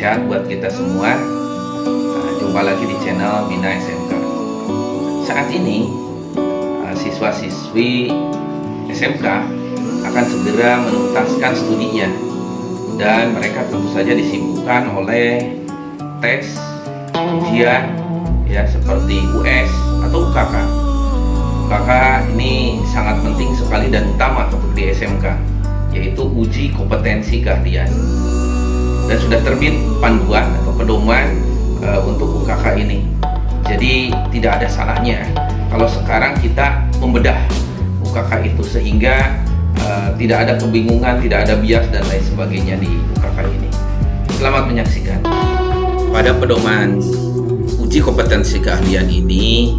sehat buat kita semua. Jumpa lagi di channel Bina SMK. Saat ini siswa-siswi SMK akan segera menuntaskan studinya, dan mereka tentu saja disibukkan oleh tes, ujian ya, seperti US atau UKK. UKK ini sangat penting sekali dan utama untuk di SMK, yaitu uji kompetensi keahlian. Dan sudah terbit panduan atau pedoman untuk UKK ini. Jadi tidak ada salahnya kalau sekarang kita membedah UKK itu sehingga tidak ada kebingungan, tidak ada bias dan lain sebagainya di UKK ini. Selamat menyaksikan. Pada pedoman uji kompetensi keahlian ini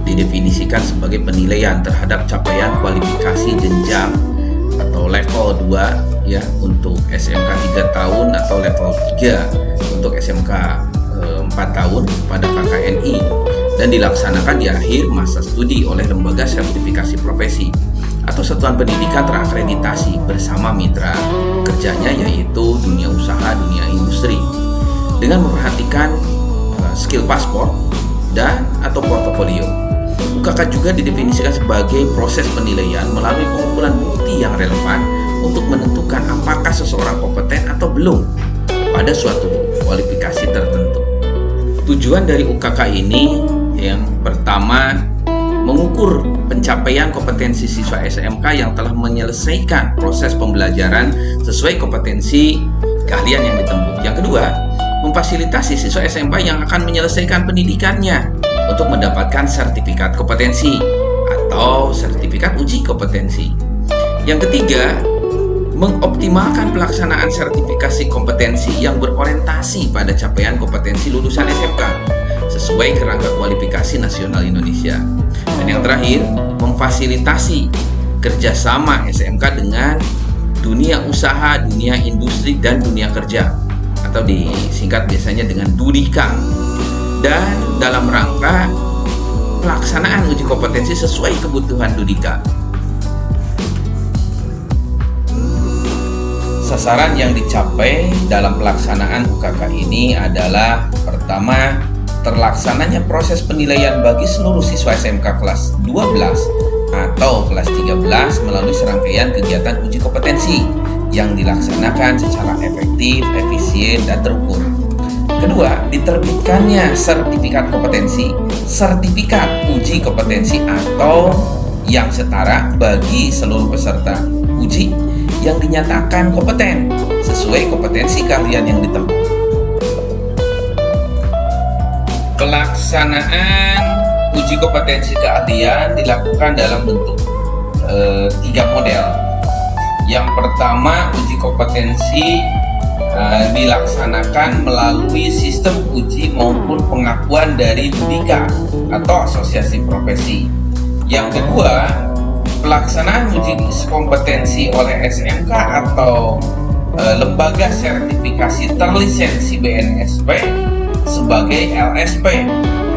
didefinisikan sebagai penilaian terhadap capaian kualifikasi jenjang atau level 2 ya untuk SMK 3 tahun atau level 3 untuk SMK 4 tahun pada KKNI, dan dilaksanakan di akhir masa studi oleh lembaga sertifikasi profesi atau satuan pendidikan terakreditasi bersama mitra kerjanya, yaitu dunia usaha, dunia industri, dengan memperhatikan skill paspor dan atau portofolio. UKK juga didefinisikan sebagai proses penilaian melalui pengumpulan bukti yang relevan untuk menentukan apakah seseorang kompeten atau belum pada suatu kualifikasi tertentu. Tujuan dari UKK ini yang pertama, mengukur pencapaian kompetensi siswa SMK yang telah menyelesaikan proses pembelajaran sesuai kompetensi keahlian yang ditempuh. Yang kedua, memfasilitasi siswa SMK yang akan menyelesaikan pendidikannya untuk mendapatkan sertifikat kompetensi atau sertifikat uji kompetensi. Yang ketiga, mengoptimalkan pelaksanaan sertifikasi kompetensi yang berorientasi pada capaian kompetensi lulusan SMK sesuai kerangka kualifikasi nasional Indonesia. Dan yang terakhir, memfasilitasi kerjasama SMK dengan dunia usaha, dunia industri, dan dunia kerja, atau disingkat biasanya dengan DUDIKA, dan dalam rangka pelaksanaan uji kompetensi sesuai kebutuhan DUDIKA. Sasaran yang dicapai dalam pelaksanaan UKK ini adalah pertama, terlaksananya proses penilaian bagi seluruh siswa SMK kelas 12 atau kelas 13 melalui serangkaian kegiatan uji kompetensi yang dilaksanakan secara efektif, efisien, dan terukur. Kedua, diterbitkannya sertifikat kompetensi, sertifikat uji kompetensi atau yang setara bagi seluruh peserta uji yang dinyatakan kompeten sesuai kompetensi keahlian yang ditempuh. Pelaksanaan uji kompetensi keahlian dilakukan dalam bentuk 3 model. Yang pertama, uji kompetensi dilaksanakan melalui sistem uji maupun pengakuan dari DUDIKA atau asosiasi profesi. Yang kedua, pelaksanaan uji kompetensi oleh SMK atau lembaga sertifikasi terlisensi BNSP sebagai LSP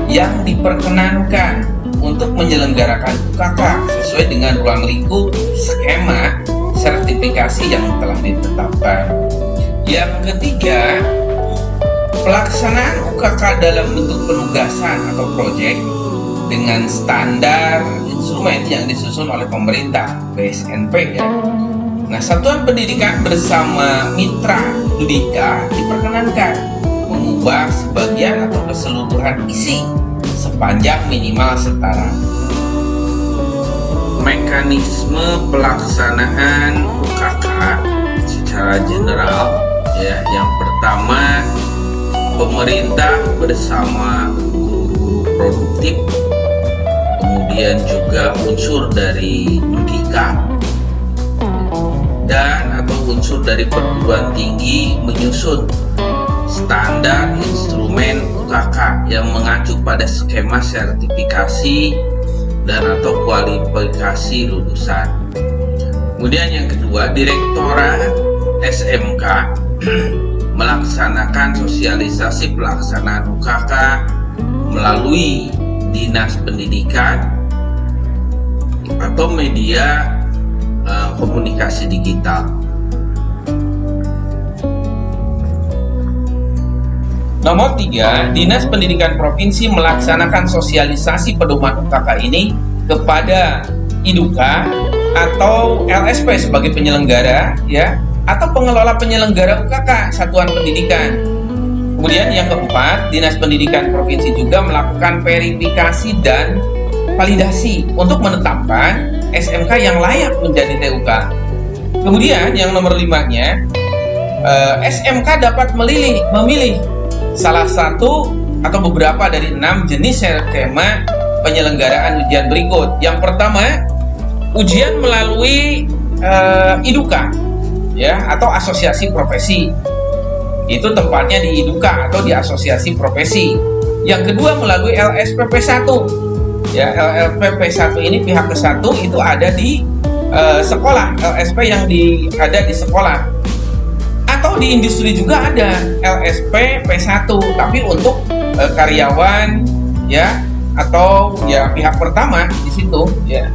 yang diperkenankan untuk menyelenggarakan UKK sesuai dengan ruang lingkup skema sertifikasi yang telah ditetapkan. Yang ketiga, pelaksanaan UKK dalam bentuk penugasan atau proyek dengan standar instrumen yang disusun oleh pemerintah BSNP ya. Nah, satuan pendidikan bersama mitra DUDIKA diperkenankan mengubah sebagian atau keseluruhan isi sepanjang minimal setara. Mekanisme pelaksanaan UKK secara general ya, yang pertama, pemerintah bersama guru-guru produktif, kemudian juga unsur dari DUDIKA dan atau unsur dari perguruan tinggi menyusun standar instrumen UKK yang mengacu pada skema sertifikasi dan atau kualifikasi lulusan. Kemudian yang kedua, Direktorat SMK melaksanakan sosialisasi pelaksanaan UKK melalui Dinas Pendidikan atau media komunikasi digital. Nomor 3, Dinas Pendidikan Provinsi melaksanakan sosialisasi pedoman UKK ini kepada IDUKA atau LSP sebagai penyelenggara, ya, atau pengelola penyelenggara UKK satuan pendidikan. Kemudian yang keempat, Dinas Pendidikan Provinsi juga melakukan verifikasi dan validasi untuk menetapkan SMK yang layak menjadi TUK. Kemudian yang nomor 5-nya, SMK dapat memilih salah satu atau beberapa dari 6 jenis skema penyelenggaraan ujian berikut. Yang pertama, ujian melalui IDUKA, ya, atau asosiasi profesi. Itu tempatnya di IDUKA atau di asosiasi profesi. Yang kedua, melalui LSPP 1. Ya, LSPP 1 ini pihak ke-1 itu ada di sekolah, LSP yang ada di sekolah. Atau di industri juga ada LSP P1, tapi untuk karyawan, ya, atau ya pihak pertama di situ, ya.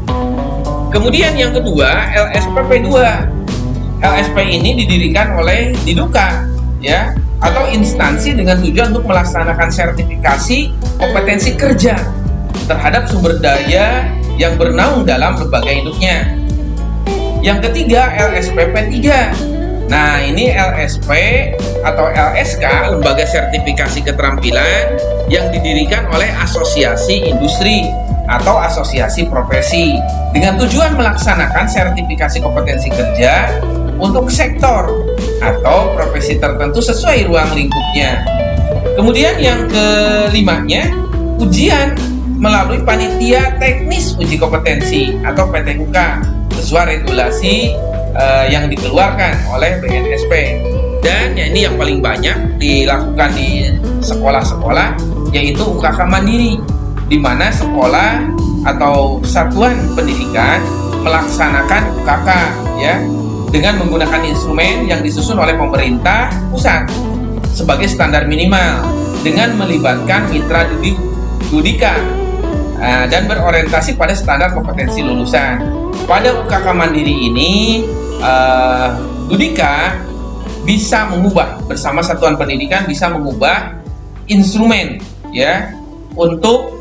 Kemudian yang kedua, LSP P2. LSP ini didirikan oleh Diduka, ya, atau instansi dengan tujuan untuk melaksanakan sertifikasi kompetensi kerja terhadap sumber daya yang bernaung dalam lembaga induknya. Yang ketiga, LSP P3. Nah, ini LSP atau LSK, Lembaga Sertifikasi Keterampilan, yang didirikan oleh asosiasi industri atau asosiasi profesi dengan tujuan melaksanakan sertifikasi kompetensi kerja untuk sektor atau profesi tertentu sesuai ruang lingkupnya. Kemudian yang kelimanya, ujian melalui panitia teknis uji kompetensi atau PTUK sesuai regulasi yang dikeluarkan oleh BNSP. Dan ya, ini yang paling banyak dilakukan di sekolah-sekolah, yaitu UKK mandiri, di mana sekolah atau satuan pendidikan melaksanakan UKK, ya, dengan menggunakan instrumen yang disusun oleh pemerintah pusat sebagai standar minimal dengan melibatkan mitra dudika dan berorientasi pada standar kompetensi lulusan. Pada UKK mandiri ini, Dudika bisa mengubah bersama satuan pendidikan, bisa mengubah instrumen, ya, untuk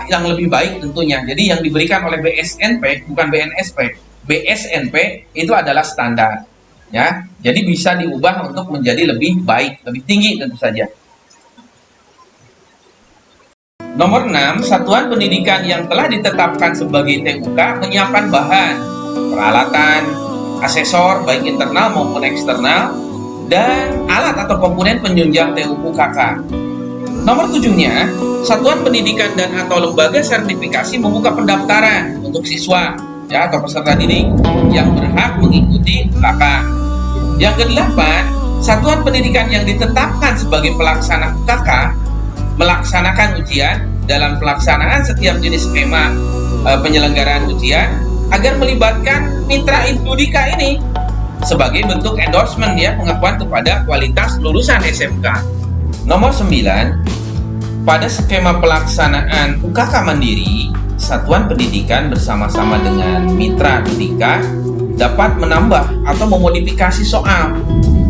yang lebih baik tentunya. Jadi yang diberikan oleh BSNP bukan BNSP. BSNP itu adalah standar, ya. Jadi bisa diubah untuk menjadi lebih baik, lebih tinggi tentu saja. Nomor 6, satuan pendidikan yang telah ditetapkan sebagai TUK menyiapkan bahan, peralatan, asesor baik internal maupun eksternal, dan alat atau komponen penunjang TUK. Nomor 7-nya, satuan pendidikan dan atau lembaga sertifikasi membuka pendaftaran untuk siswa, ya, atau peserta didik yang berhak mengikuti UKK. Yang ke-8, satuan pendidikan yang ditetapkan sebagai pelaksana UKK melaksanakan ujian dalam pelaksanaan setiap jenis skema penyelenggaraan ujian agar melibatkan mitra Dudika ini sebagai bentuk endorsement, ya, pengakuan kepada kualitas lulusan SMK. Nomor 9, pada skema pelaksanaan UKK mandiri, satuan pendidikan bersama-sama dengan mitra Dudika dapat menambah atau memodifikasi soal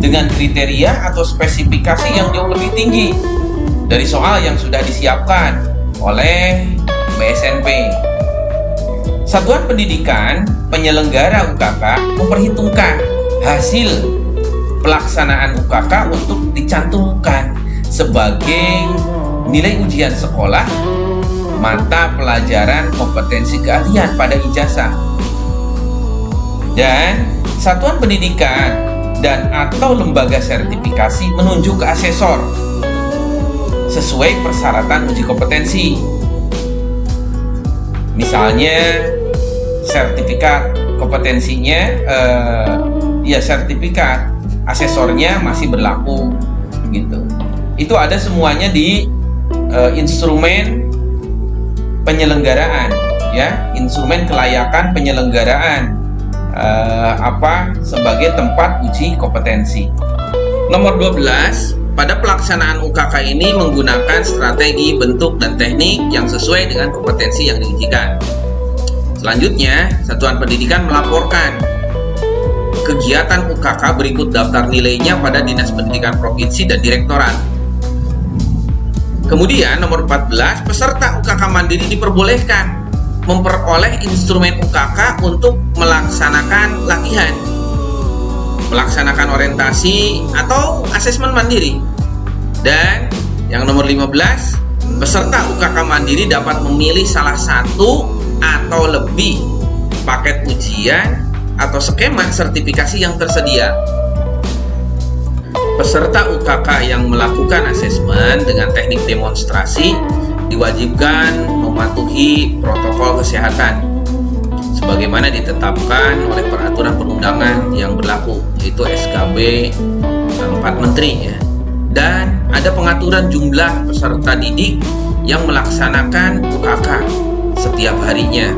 dengan kriteria atau spesifikasi yang jauh lebih tinggi dari soal yang sudah disiapkan oleh BSNP. Satuan pendidikan penyelenggara UKK memperhitungkan hasil pelaksanaan UKK untuk dicantumkan sebagai nilai ujian sekolah mata pelajaran kompetensi keahlian pada ijazah. Dan satuan pendidikan dan atau lembaga sertifikasi menunjuk ke asesor sesuai persyaratan uji kompetensi. Misalnya sertifikat kompetensinya, ya sertifikat, asesornya masih berlaku, gitu. Itu ada semuanya di instrumen penyelenggaraan, ya, instrumen kelayakan penyelenggaraan sebagai tempat uji kompetensi. Nomor 12, pada pelaksanaan UKK ini menggunakan strategi, bentuk, dan teknik yang sesuai dengan kompetensi yang diujikan. Selanjutnya, satuan pendidikan melaporkan kegiatan UKK berikut daftar nilainya pada Dinas Pendidikan Provinsi dan Direktorat. Kemudian nomor 14, peserta UKK mandiri diperbolehkan memperoleh instrumen UKK untuk melaksanakan latihan, melaksanakan orientasi atau asesmen mandiri. Dan yang nomor 15, peserta UKK mandiri dapat memilih salah satu atau lebih paket ujian atau skema sertifikasi yang tersedia. Peserta UKK yang melakukan asesmen dengan teknik demonstrasi diwajibkan mematuhi protokol kesehatan sebagaimana ditetapkan oleh peraturan perundangan yang berlaku, yaitu SKB 4 Menteri ya. Dan ada pengaturan jumlah peserta didik yang melaksanakan UKK setiap harinya.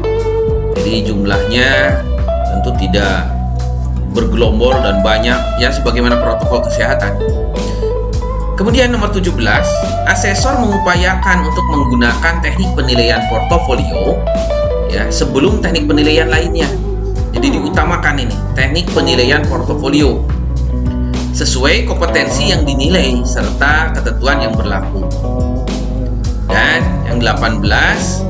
Jadi jumlahnya tentu tidak bergelombol dan banyak ya, sebagaimana protokol kesehatan. Kemudian nomor 17, asesor mengupayakan untuk menggunakan teknik penilaian portofolio ya sebelum teknik penilaian lainnya. Jadi diutamakan ini teknik penilaian portofolio sesuai kompetensi yang dinilai serta ketentuan yang berlaku. Dan yang 18,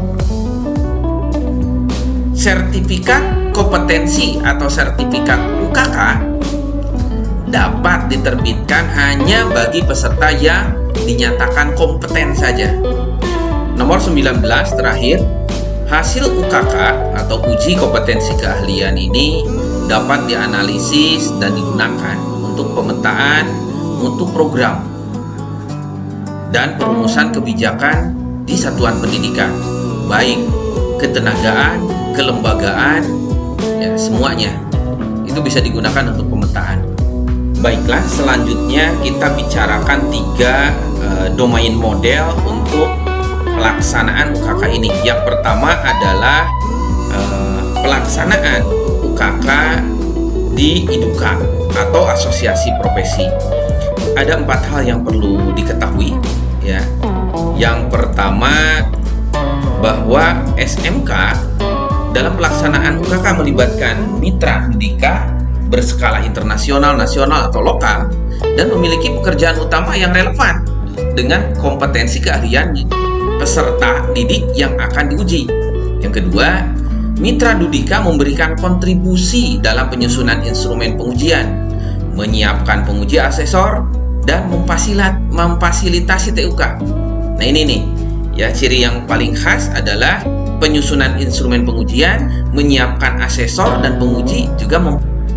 sertifikat kompetensi atau sertifikat UKK dapat diterbitkan hanya bagi peserta yang dinyatakan kompeten saja. Nomor 19 terakhir, hasil UKK atau uji kompetensi keahlian ini dapat dianalisis dan digunakan untuk pemetaan mutu program dan perumusan kebijakan di satuan pendidikan, baik ketenagaan, kelembagaan, ya semuanya itu bisa digunakan untuk pemetaan. Baiklah, selanjutnya kita bicarakan 3 domain model untuk pelaksanaan UKK ini. Yang pertama adalah pelaksanaan UKK di IDUKA atau asosiasi profesi. Ada 4 hal yang perlu diketahui ya. Yang pertama, bahwa SMK dalam pelaksanaan UKK melibatkan mitra didika berskala internasional, nasional, atau lokal dan memiliki pekerjaan utama yang relevan dengan kompetensi keahlian peserta didik yang akan diuji. Yang kedua, mitra didika memberikan kontribusi dalam penyusunan instrumen pengujian, menyiapkan penguji asesor, dan memfasilitasi TUK. Nah ini nih ya, ciri yang paling khas adalah penyusunan instrumen pengujian, menyiapkan asesor dan penguji. Juga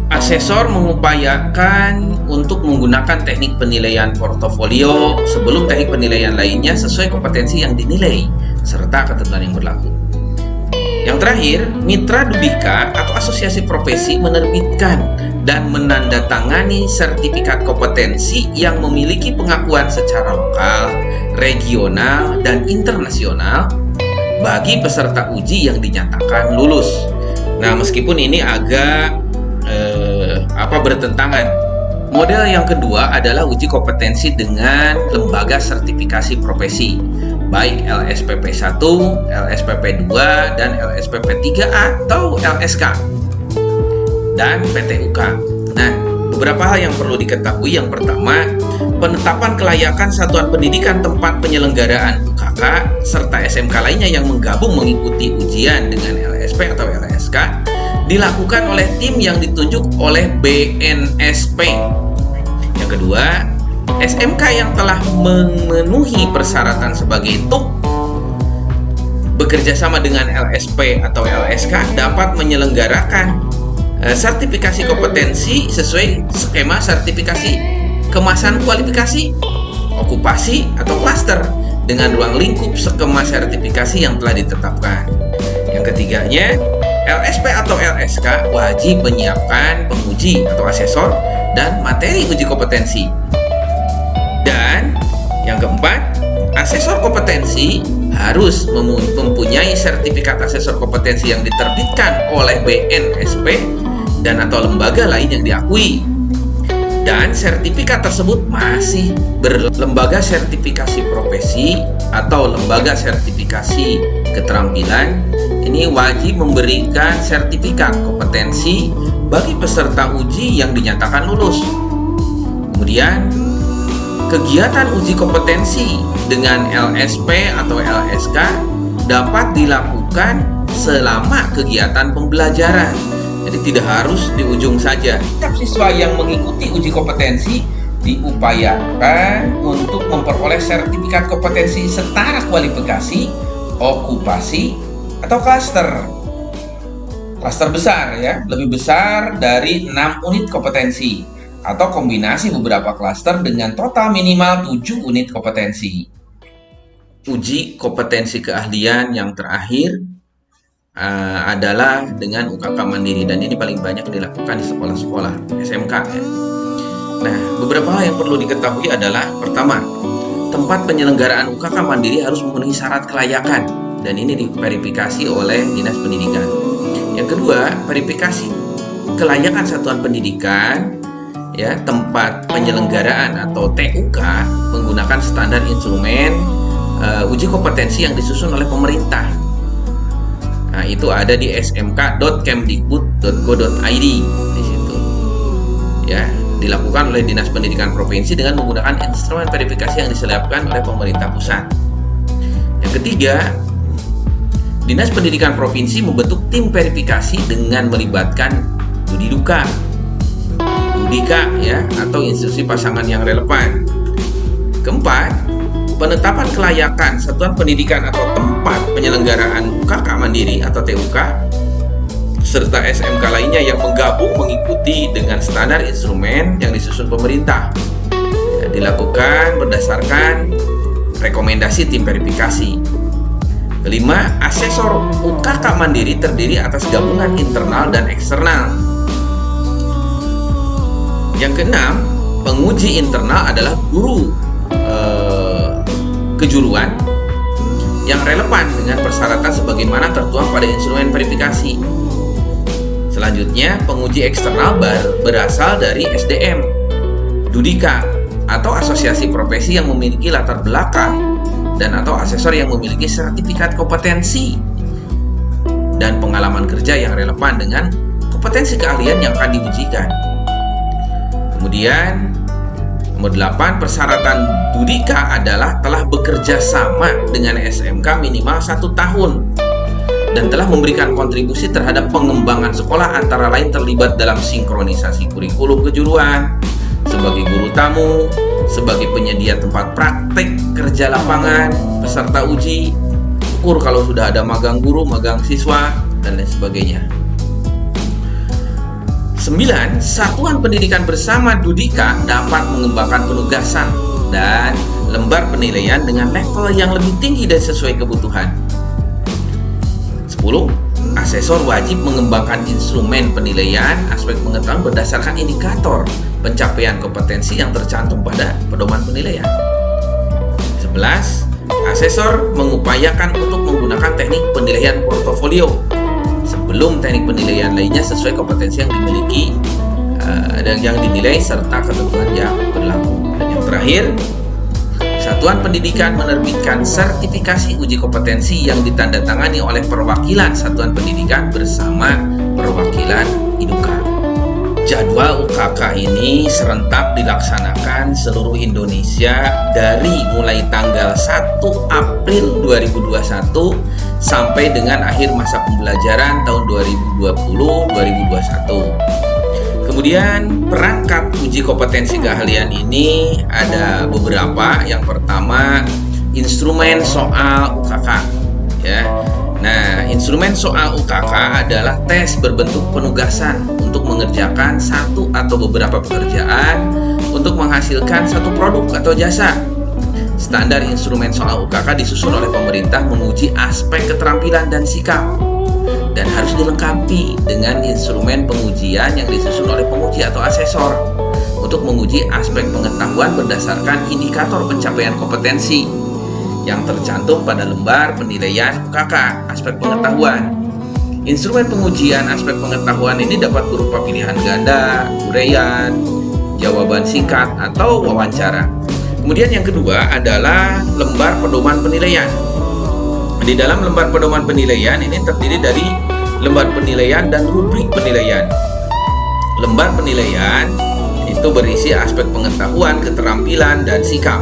asesor mengupayakan untuk menggunakan teknik penilaian portofolio sebelum teknik penilaian lainnya sesuai kompetensi yang dinilai serta ketentuan yang berlaku. Yang terakhir, mitra dudika atau asosiasi profesi menerbitkan dan menandatangani sertifikat kompetensi yang memiliki pengakuan secara lokal, regional, dan internasional bagi peserta uji yang dinyatakan lulus. Nah, meskipun ini agak bertentangan. Model yang kedua adalah uji kompetensi dengan lembaga sertifikasi profesi, baik LSPP 1, LSPP 2, dan LSPP 3 atau LSK, dan PTUK. Nah, beberapa hal yang perlu diketahui. Yang pertama, penetapan kelayakan satuan pendidikan tempat penyelenggaraan UKK serta SMK lainnya yang menggabung mengikuti ujian dengan LSP atau LSK dilakukan oleh tim yang ditunjuk oleh BNSP. Yang kedua, SMK yang telah memenuhi persyaratan sebagai TUK bekerja sama dengan LSP atau LSK dapat menyelenggarakan sertifikasi kompetensi sesuai skema sertifikasi kemasan kualifikasi, okupasi, atau klaster dengan ruang lingkup skema sertifikasi yang telah ditetapkan. Yang ketiganya, LSP atau LSK wajib menyiapkan penguji atau asesor dan materi uji kompetensi. Dan yang keempat, asesor kompetensi harus mempunyai sertifikat asesor kompetensi yang diterbitkan oleh BNSP dan atau lembaga lain yang diakui. Dan sertifikat tersebut masih berlembaga sertifikasi profesi atau lembaga sertifikasi keterampilan. Ini wajib memberikan sertifikat kompetensi bagi peserta uji yang dinyatakan lulus. Kemudian Kegiatan uji kompetensi dengan LSP atau LSK dapat dilakukan selama kegiatan pembelajaran. Jadi tidak harus di ujung saja. Setiap siswa yang mengikuti uji kompetensi diupayakan untuk memperoleh sertifikat kompetensi setara kualifikasi, okupasi, atau klaster. Klaster besar ya, lebih besar dari 6 unit kompetensi, atau kombinasi beberapa klaster dengan total minimal 7 unit kompetensi. Uji kompetensi keahlian yang terakhir adalah dengan UKK mandiri, dan ini paling banyak dilakukan di sekolah-sekolah SMK ya. Nah, beberapa hal yang perlu diketahui adalah pertama, tempat penyelenggaraan UKK mandiri harus memenuhi syarat kelayakan, dan ini diverifikasi oleh Dinas Pendidikan. Yang kedua, verifikasi kelayakan satuan pendidikan ya, tempat penyelenggaraan atau TUK menggunakan standar instrumen uji kompetensi yang disusun oleh pemerintah. Nah, itu ada di smk.kemdikbud.go.id di situ. Ya, dilakukan oleh Dinas Pendidikan Provinsi dengan menggunakan instrumen verifikasi yang diselenggarakan oleh pemerintah pusat. Yang ketiga, Dinas Pendidikan Provinsi membentuk tim verifikasi dengan melibatkan Dudiduka, Dudika ya, atau institusi pasangan yang relevan. Keempat, penetapan kelayakan satuan pendidikan atau tempat penyelenggaraan UKK mandiri atau TUK serta SMK lainnya yang menggabung mengikuti dengan standar instrumen yang disusun pemerintah ya, dilakukan berdasarkan rekomendasi tim verifikasi. Kelima, asesor UKK mandiri terdiri atas gabungan internal dan eksternal. Yang keenam, penguji internal adalah guru kejuruan yang relevan dengan persyaratan sebagaimana tertuang pada instrumen verifikasi. Selanjutnya, penguji eksternal berasal dari SDM, Dudika, atau asosiasi profesi yang memiliki latar belakang dan atau asesor yang memiliki sertifikat kompetensi dan pengalaman kerja yang relevan dengan kompetensi keahlian yang akan diujikan. Kemudian nomor 8, persyaratan Dudika adalah telah bekerja sama dengan SMK minimal 1 tahun dan telah memberikan kontribusi terhadap pengembangan sekolah, antara lain terlibat dalam sinkronisasi kurikulum kejuruan, sebagai guru tamu, sebagai penyedia tempat praktek kerja lapangan, peserta uji, ukur kalau sudah ada magang guru, magang siswa, dan lain sebagainya. 9. Satuan pendidikan bersama Dudika dapat mengembangkan penugasan dan lembar penilaian dengan level yang lebih tinggi dan sesuai kebutuhan. 10. Asesor wajib mengembangkan instrumen penilaian aspek pengetahuan berdasarkan indikator pencapaian kompetensi yang tercantum pada pedoman penilaian. 11. Asesor mengupayakan untuk menggunakan teknik penilaian portofolio sebelum teknik penilaian lainnya sesuai kompetensi yang dimiliki dan yang dinilai serta ketentuan yang berlaku. Dan yang terakhir, satuan pendidikan menerbitkan sertifikasi uji kompetensi yang ditandatangani oleh perwakilan satuan pendidikan bersama perwakilan IDUKA. Jadwal UKK ini serentak dilaksanakan seluruh Indonesia dari mulai tanggal 1 April 2021 sampai dengan akhir masa pembelajaran tahun 2020-2021. Kemudian perangkat uji kompetensi keahlian ini ada beberapa. Yang pertama, instrumen soal UKK ya. Nah, instrumen soal UKK adalah tes berbentuk penugasan untuk mengerjakan satu atau beberapa pekerjaan untuk menghasilkan satu produk atau jasa. Standar instrumen soal UKK disusun oleh pemerintah menguji aspek keterampilan dan sikap dan harus dilengkapi dengan instrumen pengujian yang disusun oleh penguji atau asesor untuk menguji aspek pengetahuan berdasarkan indikator pencapaian kompetensi yang tercantum pada lembar penilaian UKK aspek pengetahuan. Instrumen pengujian aspek pengetahuan ini dapat berupa pilihan ganda, uraian, jawaban singkat, atau wawancara. Kemudian yang kedua adalah lembar pedoman penilaian. Di dalam lembar pedoman penilaian ini terdiri dari lembar penilaian dan rubrik penilaian. Lembar penilaian ini Itu berisi aspek pengetahuan, keterampilan, dan sikap.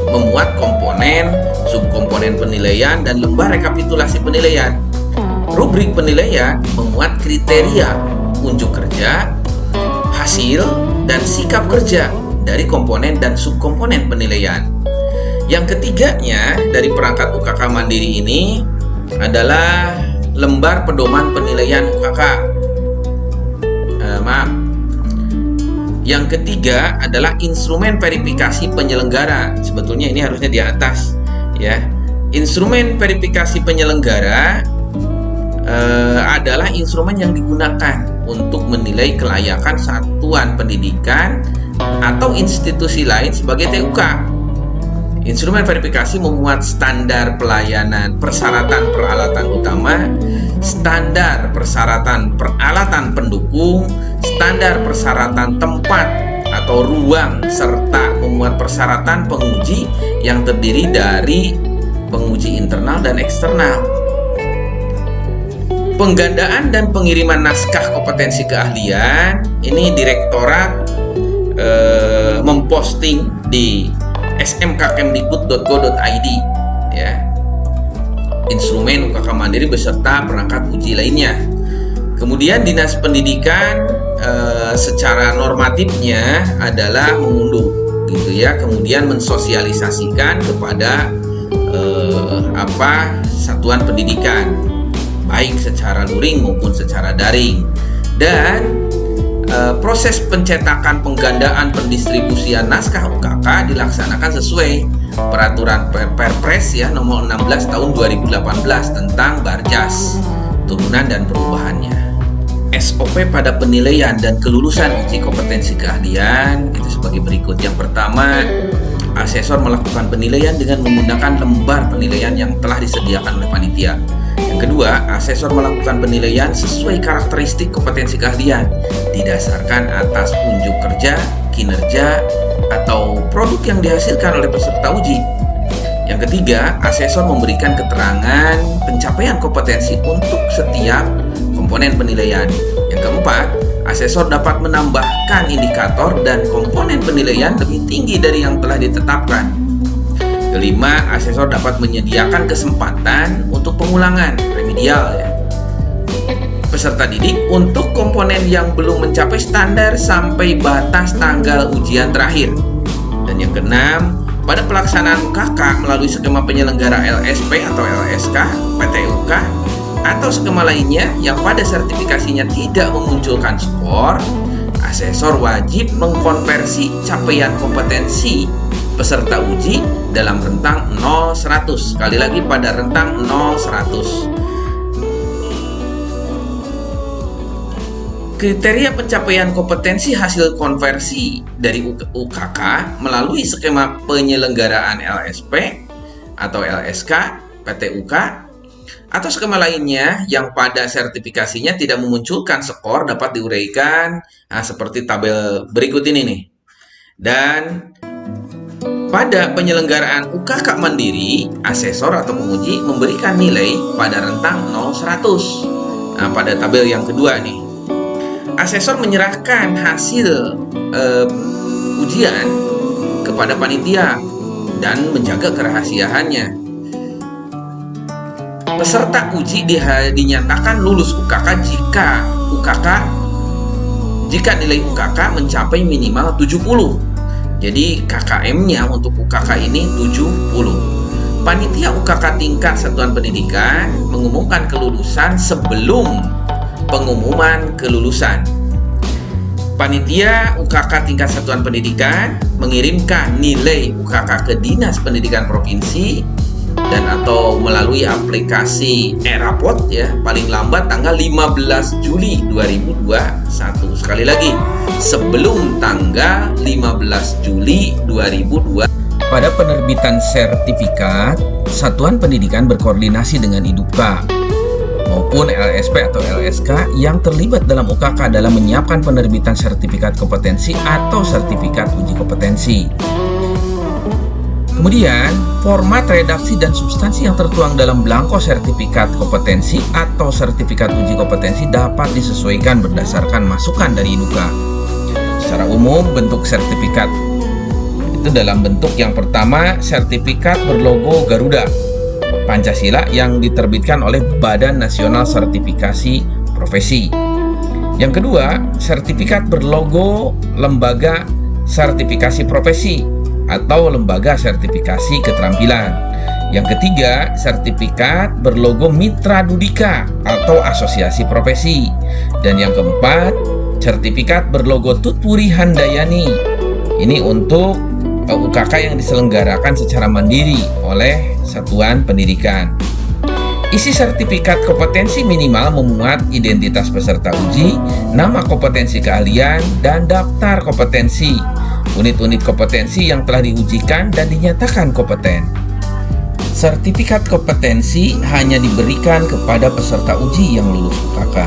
Memuat komponen, subkomponen penilaian, dan lembar rekapitulasi penilaian. Rubrik penilaian memuat kriteria, unjuk kerja, hasil, dan sikap kerja dari komponen dan subkomponen penilaian. Yang ketiganya dari perangkat UKK Mandiri ini adalah lembar pedoman penilaian UKK. Yang ketiga adalah instrumen verifikasi penyelenggara. Sebetulnya ini harusnya di atas, ya. Instrumen verifikasi penyelenggara adalah instrumen yang digunakan untuk menilai kelayakan satuan pendidikan atau institusi lain sebagai TUK. Instrumen verifikasi memuat standar pelayanan persyaratan peralatan utama, standar persyaratan peralatan pendukung, standar persyaratan tempat atau ruang, serta memuat persyaratan penguji yang terdiri dari penguji internal dan eksternal. Penggandaan dan pengiriman naskah kompetensi keahlian ini Direktorat memposting di smkkemdikbud.go.id, ya. Instrumen UKK Mandiri beserta perangkat uji lainnya. Kemudian Dinas Pendidikan secara normatifnya adalah mengunduh, gitu ya. Kemudian mensosialisasikan kepada satuan pendidikan, baik secara luring maupun secara daring. Dan proses pencetakan, penggandaan, pendistribusian naskah UKK dilaksanakan sesuai peraturan Perpres ya nomor 16 tahun 2018 tentang Barjas, turunan dan perubahannya. SOP pada penilaian dan kelulusan uji kompetensi keahlian itu sebagai berikut. Yang pertama, asesor melakukan penilaian dengan menggunakan lembar penilaian yang telah disediakan oleh panitia. Yang kedua, asesor melakukan penilaian sesuai karakteristik kompetensi keahlian didasarkan atas unjuk kerja, kinerja, atau produk yang dihasilkan oleh peserta uji. Yang ketiga, asesor memberikan keterangan pencapaian kompetensi untuk setiap komponen penilaian. Yang keempat, asesor dapat menambahkan indikator dan komponen penilaian lebih tinggi dari yang telah ditetapkan. Kelima, asesor dapat menyediakan kesempatan untuk pengulangan remedial ya, peserta didik untuk komponen yang belum mencapai standar sampai batas tanggal ujian terakhir. Dan yang keenam, pada pelaksanaan UKK melalui skema penyelenggara LSP atau LSK, PTUK, atau skema lainnya yang pada sertifikasinya tidak memunculkan skor, asesor wajib mengkonversi capaian kompetensi peserta uji dalam rentang 0-100. Sekali lagi pada rentang 0-100. Kriteria pencapaian kompetensi hasil konversi dari UKK melalui skema penyelenggaraan LSP atau LSK, PTUK, atau skema lainnya yang pada sertifikasinya tidak memunculkan skor dapat diuraikan seperti tabel berikut ini nih. Dan pada penyelenggaraan UKK Mandiri, asesor atau penguji memberikan nilai pada rentang 0-100. Pada tabel yang kedua nih, asesor menyerahkan hasil ujian kepada panitia dan menjaga kerahasiaannya. Peserta uji dinyatakan lulus UKK jika nilai UKK mencapai minimal 70. Jadi KKM-nya untuk UKK ini 70. Panitia UKK tingkat satuan pendidikan mengumumkan kelulusan sebelum pengumuman kelulusan. Panitia UKK tingkat satuan pendidikan mengirimkan nilai UKK ke Dinas Pendidikan Provinsi dan atau melalui aplikasi e-rapot ya, paling lambat tanggal 15 Juli 2021. Sekali lagi, sebelum tanggal 15 Juli 2002. Pada penerbitan sertifikat, satuan pendidikan berkoordinasi dengan IDUKA maupun LSP atau LSK yang terlibat dalam UKK dalam menyiapkan penerbitan sertifikat kompetensi atau sertifikat uji kompetensi. Kemudian, format, redaksi, dan substansi yang tertuang dalam belangko sertifikat kompetensi atau sertifikat uji kompetensi dapat disesuaikan berdasarkan masukan dari IDUKA. secara umum bentuk sertifikat itu dalam bentuk yang pertama, sertifikat berlogo Garuda Pancasila yang diterbitkan oleh Badan Nasional Sertifikasi Profesi. Yang kedua, sertifikat berlogo Lembaga Sertifikasi Profesi atau Lembaga Sertifikasi Keterampilan. Yang ketiga, sertifikat berlogo Mitra Dudika atau Asosiasi Profesi. Dan yang keempat, sertifikat berlogo Tutpuri Handayani. Ini untuk UKK yang diselenggarakan secara mandiri oleh satuan pendidikan. Isi sertifikat kompetensi minimal memuat identitas peserta uji, nama kompetensi keahlian, dan daftar kompetensi, unit-unit kompetensi yang telah diujikan dan dinyatakan kompeten. Sertifikat kompetensi hanya diberikan kepada peserta uji yang lulus UKK.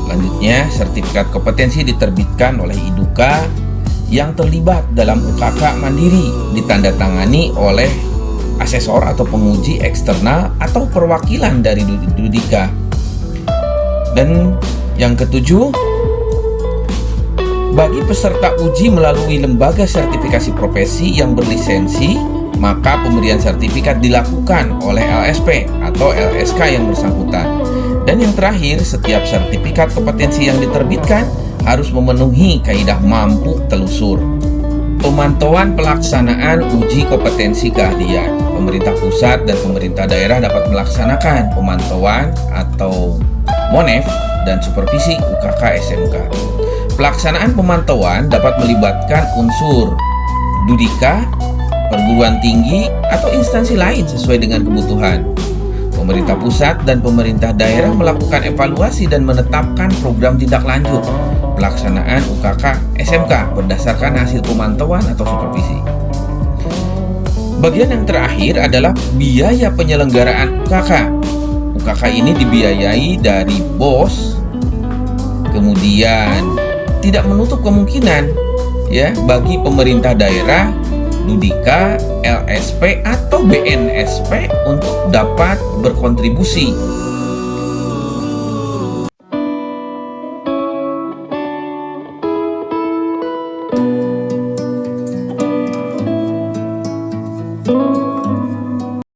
Selanjutnya, sertifikat kompetensi diterbitkan oleh IDUKA yang terlibat dalam UKK mandiri, ditandatangani oleh asesor atau penguji eksternal atau perwakilan dari Dudika. Dan yang ketujuh, bagi peserta uji melalui lembaga sertifikasi profesi yang berlisensi, maka pemberian sertifikat dilakukan oleh LSP atau LSK yang bersangkutan. Dan yang terakhir, setiap sertifikat kompetensi yang diterbitkan harus memenuhi kaidah mampu telusur. Pemantauan pelaksanaan uji kompetensi keahlian. Pemerintah pusat dan pemerintah daerah dapat melaksanakan pemantauan atau MONEF dan supervisi UKK SMK. Pelaksanaan pemantauan dapat melibatkan unsur Dudika, perguruan tinggi, atau instansi lain sesuai dengan kebutuhan. Pemerintah pusat dan pemerintah daerah melakukan evaluasi dan menetapkan program tindak lanjut pelaksanaan UKK SMK berdasarkan hasil pemantauan atau supervisi. Bagian yang terakhir adalah biaya penyelenggaraan UKK. UKK ini dibiayai dari BOS, kemudian tidak menutup kemungkinan bagi pemerintah daerah, Dudika, LSP, atau BNSP untuk dapat berkontribusi